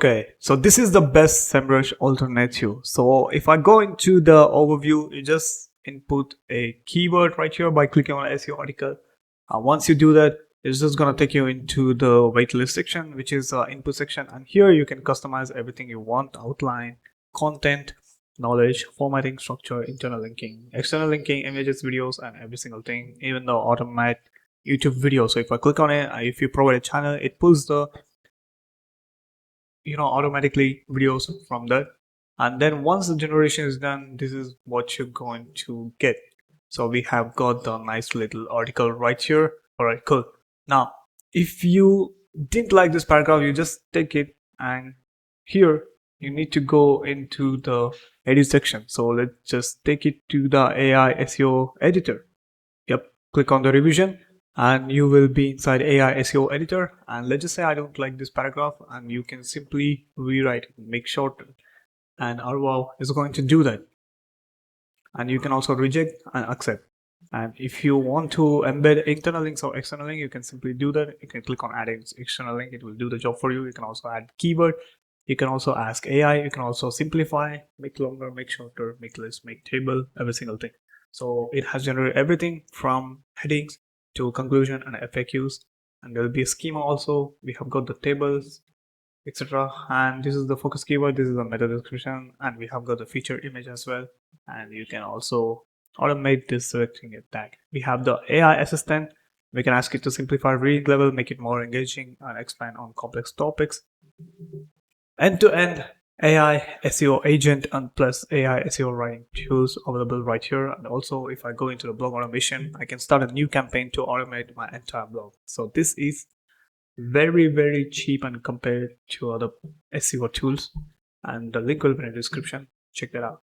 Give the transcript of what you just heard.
Okay, so this is the best Semrush alternative. So if I go into the overview, you just input a keyword right here by clicking on SEO article. Once you do that, it's just gonna take you into the waitlist section, which is input section, and here you can customize everything you want: outline, content, knowledge, formatting, structure, internal linking, external linking, images, videos, and every single thing, even the automate YouTube video. So if I click on it, if you provide a channel, it pulls the automatically videos from that, and then once the generation is done, this is what you're going to get. So we have got the nice little article right here. All right, cool. Now if you didn't like this paragraph, you just take it, and here you need to go into the edit section. So let's just take it to the AI SEO editor. Yep, click on the revision and you will be inside AI SEO editor, and let's just say I don't like this paragraph, and you can simply rewrite it, make short, and Arval is going to do that. And you can also reject and accept. And if you want to embed internal links or external link, you can simply do that. You can click on add external link, it will do the job for you. You can also add keyword, you can also ask AI, you can also simplify, make longer, make shorter, make list, make table, every single thing. So it has generated everything from headings to conclusion and FAQs, and there will be a schema also. We have got the tables, etc. And this is the focus keyword, this is the meta description, and we have got the feature image as well. And you can also automate this selecting a tag. We have the AI assistant. We can ask it to simplify reading level, make it more engaging, and expand on complex topics. End-to-end AI SEO agent and plus AI SEO writing tools available right here. And also if I go into the blog automation, I can start a new campaign to automate my entire blog. So this is very cheap and compared to other SEO tools, and the link will be in the description. Check that out.